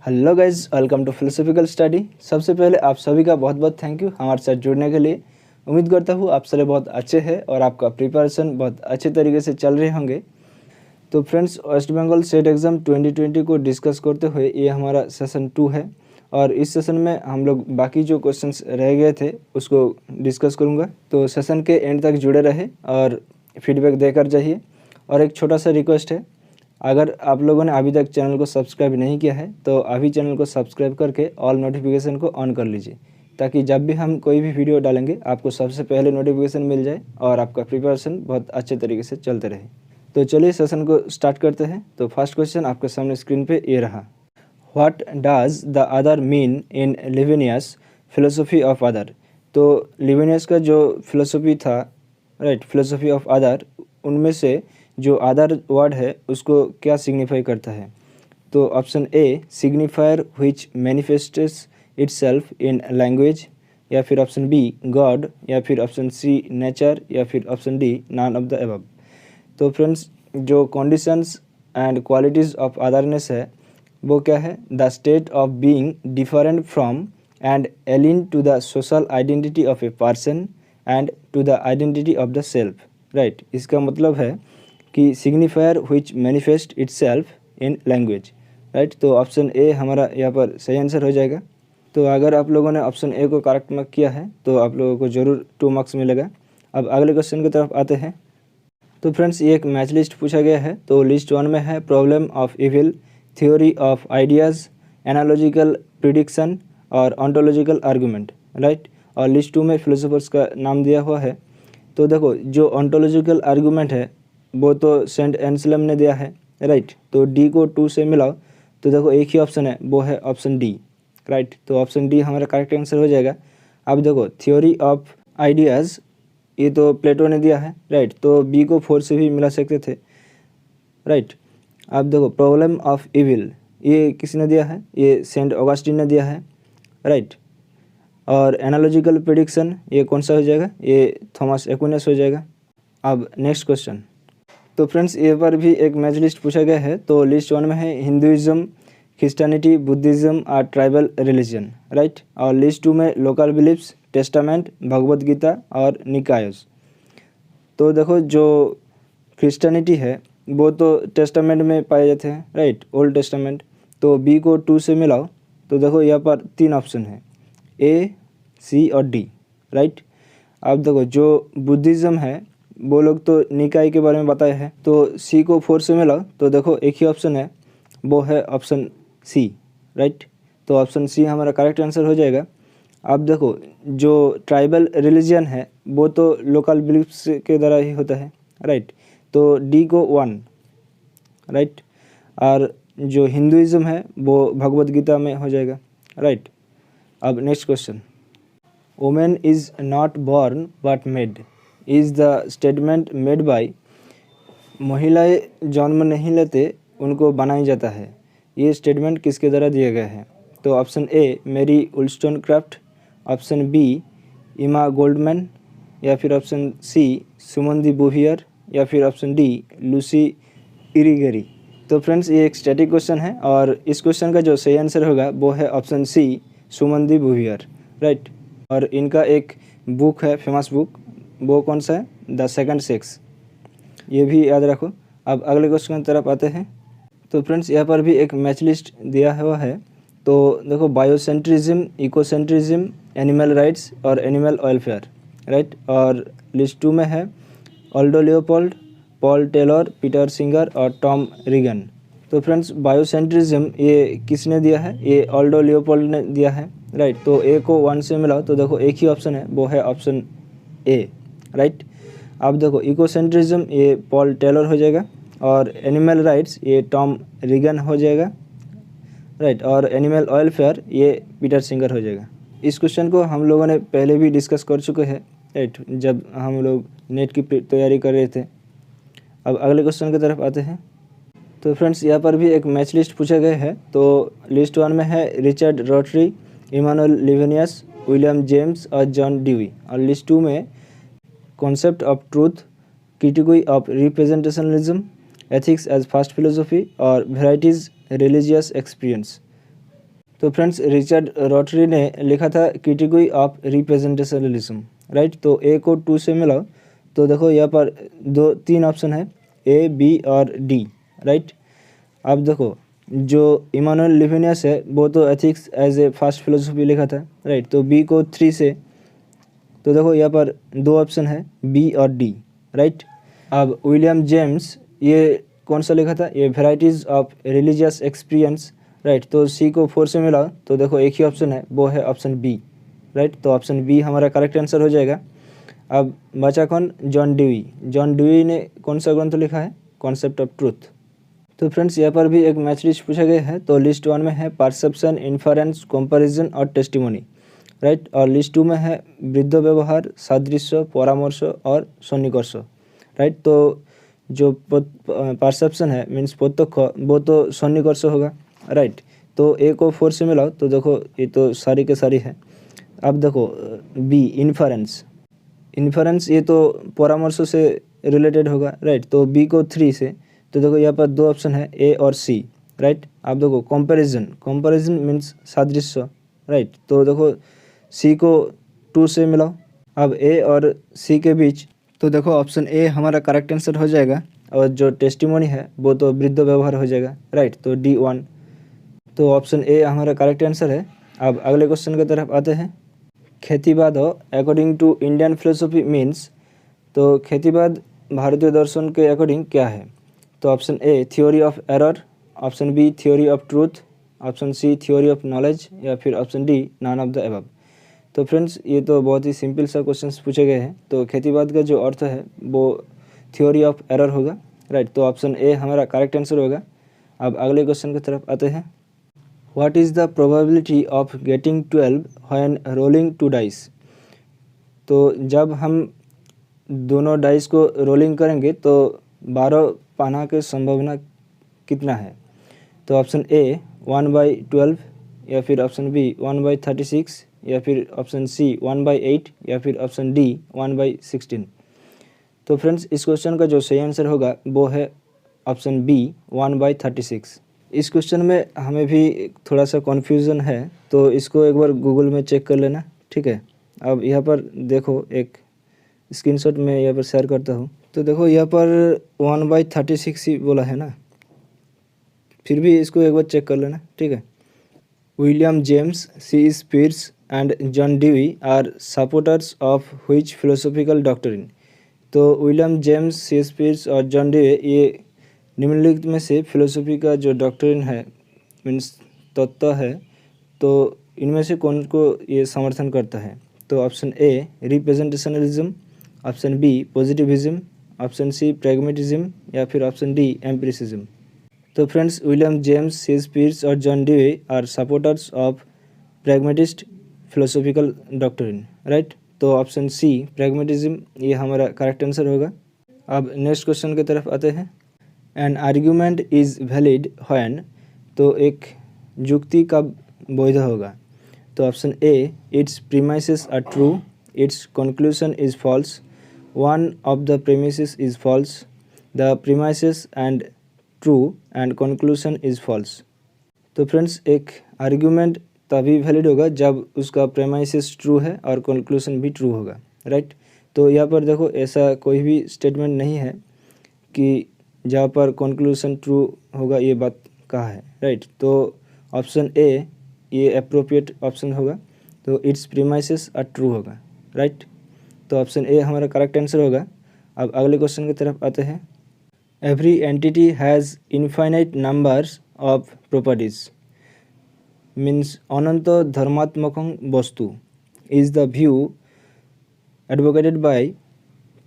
Hello guys, welcome to philosophical study. सबसे पहले आप सभी का बहुत बहुत थैंक यू हमारे साथ जुड़ने के लिए। उम्मीद करता हूँ आप सभी बहुत अच्छे हैं और आपका प्रिपरेशन बहुत अच्छे तरीके से चल रहे होंगे। तो friends, West Bengal state exam 2020 को डिस्कस करते हुए ये हमारा सेशन 2 है और इस सेशन में हम लोग बाकी जो क्वेश्चंस रह गए थे उसको डिस्कस करूँगा। तो सेशन के एंड तक जुड़े रहे और फीडबैक देकर जाइए। और एक छोटा सा रिक्वेस्ट है, अगर आप लोगों ने अभी तक चैनल को सब्सक्राइब नहीं किया है तो अभी चैनल को सब्सक्राइब करके ऑल नोटिफिकेशन को ऑन कर लीजिए, ताकि जब भी हम कोई भी वीडियो डालेंगे आपको सबसे पहले नोटिफिकेशन मिल जाए और आपका प्रिपरेशन बहुत अच्छे तरीके से चलते रहे। तो चलिए सेशन को स्टार्ट करते हैं। तो फर्स्ट क्वेश्चन आपके सामने स्क्रीन पे ये रहा। What does the other mean in Levinas philosophy of other. तो लिविनियस का जो फिलोसफी था, राइट, फिलोसफी ऑफ अदर, उनमें से जो अदर वर्ड है उसको क्या सिग्निफाई करता है। तो option A signifier which manifests itself in language, या फिर ऑप्शन बी गॉड, या फिर ऑप्शन सी नेचर, या फिर option D none of the above. तो फ्रेंड्स, जो conditions and qualities of otherness है वो क्या है? The state of being different from and alien to the social identity of a person and to the identity of the self, right. इसका मतलब है कि signifier which manifest itself in language, right. तो option A हमारा यहाँ पर सही answer हो जाएगा। तो अगर आप लोगों ने ऑप्शन ए को करेक्ट मार्क किया है तो आप लोगों को ज़रूर 2 मार्क्स मिलेगा। अब अगले क्वेश्चन की तरफ आते हैं। तो फ्रेंड्स, ये एक मैच लिस्ट पूछा गया है। तो लिस्ट 1 में है problem of evil, theory of ideas, analogical prediction और ऑन्टोलॉजिकल आर्गूमेंट, राइट। और लिस्ट 2 में फिलोसोफर्स का नाम दिया हुआ है। तो देखो, जो ऑन्टोलॉजिकल आर्गूमेंट है वो तो सेंट एंसलम ने दिया है, राइट। तो डी को 2 से मिलाओ तो देखो एक ही ऑप्शन है, वो है ऑप्शन डी, राइट। तो ऑप्शन डी हमारा करेक्ट आंसर हो जाएगा। अब देखो, थ्योरी ऑफ आइडियाज़ ये तो प्लेटो ने दिया है, राइट। तो बी को 4 से भी मिला सकते थे, राइट। अब देखो, प्रॉब्लम ऑफ इविल ये किसने दिया है? ये सेंट ऑगस्टिन ने दिया है, राइट। और एनालॉजिकल प्रेडिक्शन ये कौन सा हो जाएगा? ये थॉमस एक्विनस हो जाएगा। अब नेक्स्ट क्वेश्चन। तो फ्रेंड्स, ये पर भी एक मैच लिस्ट पूछा गया है। तो लिस्ट 1 में है हिंदुइज्म, क्रिश्चियनिटी, बुद्धिज़्म और ट्राइबल रिलीजन, राइट। और लिस्ट 2 में local beliefs, testament, Bhagavad Gita और निकायोस। तो देखो, जो क्रिश्चियनिटी है वो तो टेस्टामेंट में पाए जाते हैं, राइट, ओल्ड टेस्टामेंट। तो बी को 2 से मिलाओ तो देखो यहाँ पर 3 ऑप्शन है, ए, सी और डी, राइट। अब देखो, जो बुद्धिज़्म है वो लोग तो निकाय के बारे में बताए हैं। तो सी को 4 से मिलाओ तो देखो एक ही ऑप्शन है, वो है ऑप्शन सी, राइट। तो ऑप्शन सी हमारा करेक्ट आंसर हो जाएगा। अब देखो, जो ट्राइबल रिलीजन है वो तो लोकल बिलीफ्स के द्वारा ही होता है, राइट। तो डी को 1, राइट। और जो हिंदुइज्म है वो भगवद गीता में हो जाएगा, राइट। अब next question. Women is not born but made is the statement made by. महिलाएं जन्म नहीं लेते, उनको बनाया जाता है। ये स्टेटमेंट किसके द्वारा दिया गया है? तो ऑप्शन ए मेरी वुllstonecraft, ऑप्शन बी इमा गोल्डमैन, या फिर ऑप्शन सी सुमन दी बोवियर, या फिर ऑप्शन डी लूसी इरीगेरी। तो फ्रेंड्स, ये एक स्टैटिक क्वेश्चन है और इस क्वेश्चन का जो सही आंसर होगा वो है ऑप्शन सी सुमन दी बोवियर, राइट। और इनका एक बुक है, फेमस बुक, वो कौन सा है? द सेकंड सेक्स, ये भी याद रखो। अब अगले क्वेश्चन की तरफ आते हैं। तो फ्रेंड्स, यहाँ पर भी एक मैच लिस्ट दिया हुआ है। तो देखो, बायोसेंट्रिज्म, इकोसेंट्रिज्म, एनिमल राइट्स और एनिमल वेलफेयर, राइट। और लिस्ट 2 में है Aldo Leopold, Paul Taylor, Peter Singer और टॉम रिगन। तो फ्रेंड्स, बायोसेंट्रिज्म ये किसने दिया है? ये ऑल्डो लियोपोल्ड ने दिया है, राइट। तो ए को 1 से मिलाओ तो देखो एक ही ऑप्शन है, वो है ऑप्शन ए, राइट। अब देखो, इकोसेंट्रिज्म ये पॉल टेलर हो जाएगा और एनिमल राइट्स ये टॉम रिगन हो जाएगा, राइट। और एनिमल वेलफेयर ये पीटर सिंगर हो जाएगा। इस क्वेश्चन को हम लोगों ने पहले भी डिस्कस कर चुके हैं, राइट, जब हम लोग नेट की तैयारी कर रहे थे। अब अगले क्वेश्चन की तरफ आते हैं। तो फ्रेंड्स, यहाँ पर भी एक मैच लिस्ट पूछा गया है। तो लिस्ट 1 में है Richard Rorty, Emmanuel Levinas, William James और जॉन ड्यूई। और लिस्ट 2 में concept of truth, critique of representationalism, ethics as first philosophy और वेराइटीज रिलीजियस एक्सपीरियंस। तो फ्रेंड्स रिचर्ड रॉटरी ने लिखा था क्रिटिक ऑफ रिप्रेजेंटेशनलिज्म, राइट। तो ए को 2 से मिलाओ तो देखो यहाँ पर 3 ऑप्शन है, ए, बी और डी, राइट। अब देखो जो इमानुएल लेविनियस है वो तो ethics as a first philosophy लिखा था, राइट। तो बी को 3 से, तो देखो यहाँ पर 2 ऑप्शन है, बी और डी, राइट। अब विलियम जेम्स ये कौन सा लिखा था, ये varieties of religious experience, right. तो सी को 4 से मिलाओ तो देखो एक ही ऑप्शन है, वो है ऑप्शन बी, राइट। तो ऑप्शन बी हमारा करेक्ट आंसर हो जाएगा। अब बचा कौन, जॉन ड्यूई। जॉन ड्यूई ने कौन सा ग्रंथ लिखा है, कॉन्सेप्ट ऑफ ट्रूथ। तो फ्रेंड्स यहाँ पर भी एक मैच पूछा गया है। तो लिस्ट 1 में है परसेप्शन, इन्फरेंस, कंपैरिजन और टेस्टिमोनी, राइट। और लिस्ट 2 में है वृद्ध व्यवहार, सादृश्य, परामर्श और सन्निकर्ष, राइट। तो जो परसेप्शन है मीन्स प्रत्यक्ष, वो तो सन्निकर्ष होगा, राइट। तो ए को 4 से मिलाओ तो देखो ये तो सारी के सारी है। अब देखो बी, इन्फरेंस। इन्फरेंस ये तो परामर्श से रिलेटेड होगा, राइट। तो बी को 3 से, तो देखो यहाँ पर 2 ऑप्शन है, ए और सी, राइट। आप देखो कंपैरिजन, कंपैरिजन मीन्स सादृश्य, राइट। तो देखो सी को 2 से मिलाओ। अब ए और सी के बीच, तो देखो ऑप्शन ए हमारा करेक्ट आंसर हो जाएगा। और जो टेस्टिमोनी है वो तो वृद्ध व्यवहार हो जाएगा, राइट। तो डी 1, तो ऑप्शन ए हमारा करेक्ट आंसर है। अब अगले क्वेश्चन की तरफ आते हैं। खेतीवाद according to Indian philosophy means, तो खेतीवाद भारतीय दर्शन के अकॉर्डिंग क्या है। तो option A theory of error, option B theory of truth, option C theory of knowledge या फिर option D none of the above. तो फ्रेंड्स ये तो बहुत ही सिंपल सा क्वेश्चंस पूछे गए हैं। तो खेतीवाद का जो अर्थ है वो थ्योरी ऑफ एरर होगा, राइट। तो ऑप्शन ए हमारा करेक्ट आंसर होगा। अब अगले क्वेश्चन की तरफ आते हैं। What is the probability of getting 12 when rolling 2 dice. तो जब हम दोनों डाइस को रोलिंग करेंगे तो 12 पाना की संभावना कितना है। तो ऑप्शन ए 1/12 या फिर ऑप्शन बी 1/36 या फिर ऑप्शन सी 1/8 या फिर ऑप्शन डी 1/16। तो फ्रेंड्स इस क्वेश्चन का जो सही आंसर होगा वो है ऑप्शन बी 1/36। इस क्वेश्चन में हमें भी थोड़ा सा कन्फ्यूज़न है, तो इसको एक बार गूगल में चेक कर लेना, ठीक है। अब यहाँ पर देखो एक स्क्रीनशॉट में यहाँ पर शेयर करता हूँ। तो देखो यहाँ पर 1/36 ही बोला है ना, फिर भी इसको एक बार चेक कर लेना, ठीक है। William James, C Spears and John Dewey are supporters of which philosophical doctrine. तो विलियम जेम्स, सी स्पियर्स और जॉन ड्यूई ये निम्नलिखित में से फिलोसफी का जो डॉक्ट्रिन है मीन्स तत्व है, तो इनमें से कौन को ये समर्थन करता है। तो option A representationalism, option B positivism, option C pragmatism या फिर ऑप्शन डी एम्पिरिसिज्म। तो friends William James, C Spears और John Dewey are supporters of pragmatist philosophical doctrine, right. तो ऑप्शन सी प्रैग्मेटिज्म ये हमारा करेक्ट आंसर होगा। अब next question की तरफ आते हैं। An argument is valid when, तो एक युक्ति कब वैध होगा। तो option A its premises are true, its conclusion is false, one of the premises is false, the premises and true and conclusion is false. तो फ्रेंड्स एक आर्ग्यूमेंट तभी वैलिड होगा जब उसका प्रीमाइसेस ट्रू है और कंक्लूजन भी ट्रू होगा, राइट। तो यहाँ पर देखो ऐसा कोई भी स्टेटमेंट नहीं है कि जहाँ पर कंक्लूजन ट्रू होगा ये बात कहा है, राइट। तो ऑप्शन ए ये अप्रोप्रिएट ऑप्शन होगा। तो इट्स प्रीमाइसेस आर ट्रू होगा, राइट। तो ऑप्शन ए हमारा करेक्ट आंसर होगा। अब अगले क्वेश्चन की तरफ आते हैं। Every entity has infinite numbers of properties means अनंत धर्मात्मक वस्तु is the view advocated by.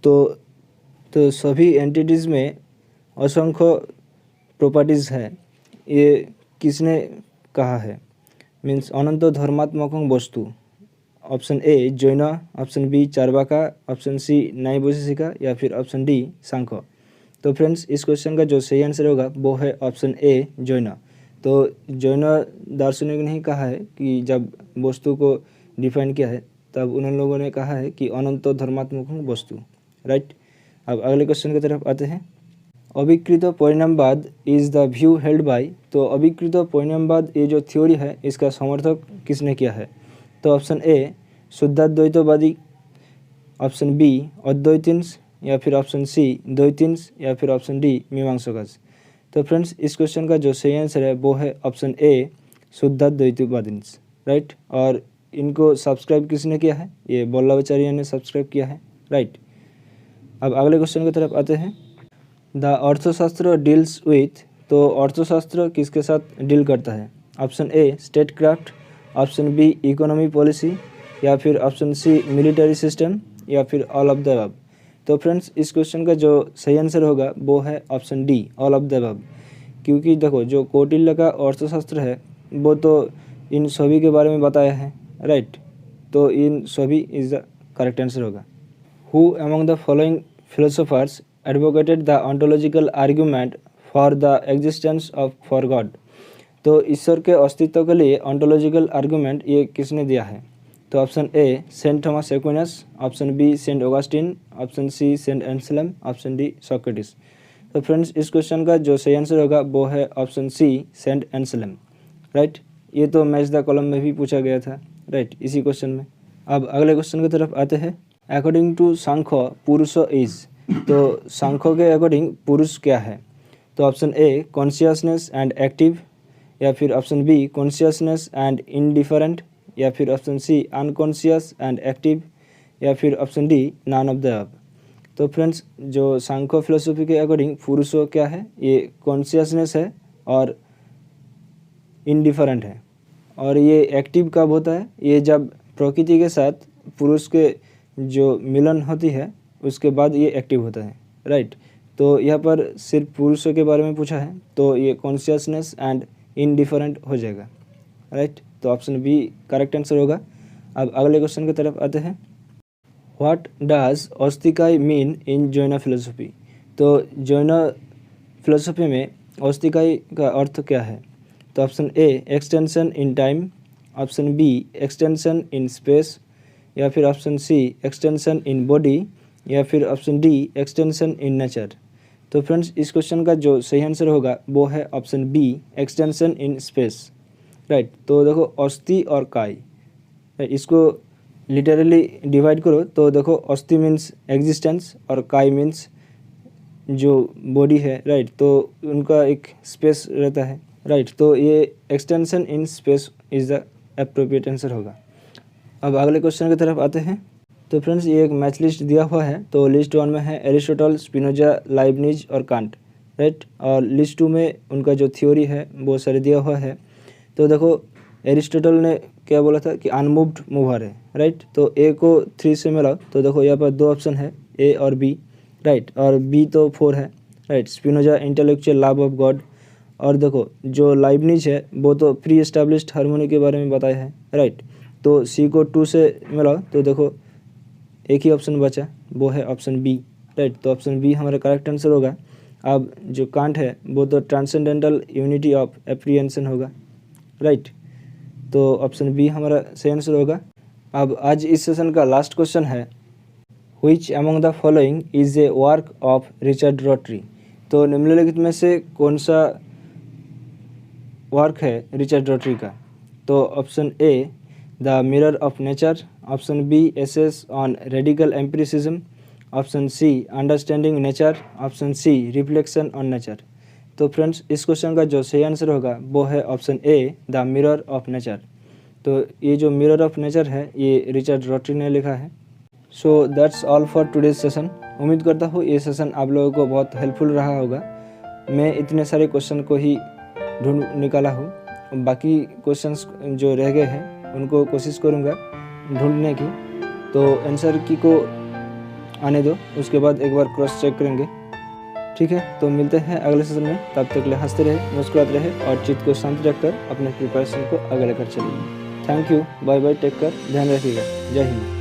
तो सभी एंटिटीज़ में असंख्य प्रॉपर्टीज़ है, ये किसने कहा है मीन्स अनंत धर्मात्मक वस्तु। Option A Jain, option B Charvaka, option C Nyaya Vaisheshika या फिर ऑप्शन डी सांख्य। तो फ्रेंड्स इस क्वेश्चन का जो सही आंसर होगा वो है ऑप्शन ए जैन। तो जैन दार्शनिक ने ही कहा है कि जब वस्तु को डिफाइन किया है तब उन लोगों ने कहा है कि अनंत धर्मात्मक वस्तु, राइट। अब अगले क्वेश्चन की तरफ आते हैं। अभिकृत परिणामवाद is the view held by, तो अभिकृत परिणामवाद ये जो थ्योरी है इसका समर्थक किसने किया है? तो ऑप्शन ए शुद्धाद्वैतवादी, ऑप्शन बी अद्वैतिंस, या फिर ऑप्शन सी द्वैतिंस, या फिर ऑप्शन डी मीमांसकस। तो फ्रेंड्स इस क्वेश्चन का जो सही आंसर है वो है ऑप्शन ए शुद्धाद्वैतवादिंस, राइट। और इनको सब्सक्राइब किसने किया है? ये वल्लभाचार्य ने सब्सक्राइब किया है, राइट। अब अगले क्वेश्चन की तरफ आते हैं। द अर्थशास्त्र डील्स विथ, तो अर्थशास्त्र किसके साथ डील करता है? Option A state craft, option B economy policy, या फिर ऑप्शन सी मिलिट्री सिस्टम, या फिर ऑल ऑफ द अबव। तो फ्रेंड्स इस क्वेश्चन का जो सही आंसर होगा वो है option D all of the above, क्योंकि देखो जो कौटिल्य का अर्थशास्त्र है वो तो इन सभी के बारे में बताया है, राइट। तो इन सभी इज द करेक्ट आंसर होगा। Who among the following philosophers advocated the ontological argument for the existence of for God, तो ईश्वर के अस्तित्व के लिए ऑन्टोलॉजिकल आर्ग्यूमेंट ये किसने दिया है? तो option A Saint Thomas Aquinas, option B Saint Augustine, option C Saint Anselm, option D Socrates. तो फ्रेंड्स इस क्वेश्चन का जो सही आंसर होगा वो है option C Saint Anselm, right. ये तो मैच द कॉलम में भी पूछा गया था, राइट, इसी क्वेश्चन में। अब अगले क्वेश्चन की तरफ आते हैं। अकॉर्डिंग टू सांख्य पुरुष इज, तो सांख्य के अकॉर्डिंग पुरुष क्या है? तो option A consciousness and active, या फिर option B consciousness and indifferent, या फिर option C unconscious and active, या फिर option D none of the above. तो फ्रेंड्स जो सांख्य फिलोसफी के अकॉर्डिंग पुरुष क्या है? ये कॉन्शियसनेस है और इनडिफरेंट है। और ये एक्टिव कब होता है? ये जब प्रकृति के साथ पुरुष के जो मिलन होती है उसके बाद ये एक्टिव होता है, राइट। तो यहाँ पर सिर्फ पुरुषों के बारे में पूछा है तो ये कॉन्शियसनेस एंड इनडिफरेंट हो जाएगा, राइट। तो ऑप्शन बी करेक्ट आंसर होगा। अब अगले क्वेश्चन की तरफ आते हैं। व्हाट डज औस्तिकाय मीन इन जैन फिलोसफी, तो जैन फिलोसफी में औस्तिकाय का अर्थ क्या है? तो option A extension in time, option B extension in space, या फिर option C extension in body, या फिर option D extension in nature. तो फ्रेंड्स इस क्वेश्चन का जो सही आंसर होगा वो है option B extension in space, right. तो देखो अस्थि और काय, इसको लिटरली डिवाइड करो तो देखो अस्थि मीन्स एग्जिस्टेंस और काय मीन्स जो बॉडी है, राइट। तो उनका एक स्पेस रहता है, राइट। तो ये extension in space is the appropriate answer होगा। अब अगले क्वेश्चन की तरफ आते हैं। तो फ्रेंड्स ये एक मैच लिस्ट दिया हुआ है। तो लिस्ट 1 में है एरिस्टोटल, स्पिनोजा, लाइबनिज और कांट, राइट। और लिस्ट 2 में उनका जो थ्योरी है वो सारे दिया हुआ है। तो देखो एरिस्टोटल ने क्या बोला था कि अनमूव्ड मूवर है, राइट। तो ए को 3 से मिलाओ तो देखो यहाँ पर 2 ऑप्शन है, ए और बी, राइट। और बी तो 4 है, right. Spinoza intellectual love of God, और देखो जो लाइबनिज है वो तो प्री एस्टैब्लिश्ड हार्मोनी के बारे में बताया है, राइट। तो सी को 2 से मिलाओ तो देखो एक ही ऑप्शन बचा, वो है ऑप्शन बी, राइट। तो ऑप्शन बी हमारा करेक्ट आंसर होगा। अब जो कांट है वो तो ट्रांसेंडेंटल यूनिटी ऑफ एप्रीहेंशन होगा, राइट। तो ऑप्शन बी हमारा सही आंसर होगा। अब आज इस सेशन का लास्ट क्वेश्चन है, which among the following is a work of Richard Rotary, तो निम्नलिखित में से कौन सा वर्क है रिचर्ड रॉटरी का? तो option A the mirror of nature, option B essays on radical empiricism, option C understanding nature, option C reflection on nature. तो फ्रेंड्स इस क्वेश्चन का जो सही आंसर होगा वो है option A the mirror of nature. तो ये जो मिरर ऑफ नेचर है ये रिचर्ड रॉटरी ने लिखा है। So that's all for today's session. उम्मीद करता हूँ ये सेशन आप लोगों को बहुत हेल्पफुल रहा होगा। मैं इतने सारे क्वेश्चन को ही ढूंढ निकाला हूँ, बाकी क्वेश्चंस जो रह गए हैं उनको कोशिश करूँगा ढूंढने की। तो आंसर की को आने दो, उसके बाद एक बार क्रॉस चेक करेंगे, ठीक है। तो मिलते हैं अगले सेशन में, तब तक के लिए हंसते रहे, मुस्कुराते रहे और चित्त को शांत रखकर अपने प्रिपरेशन को आगे लेकर चलिए। Thank you, bye bye, take care, ध्यान रखिएगा, जय हिंद।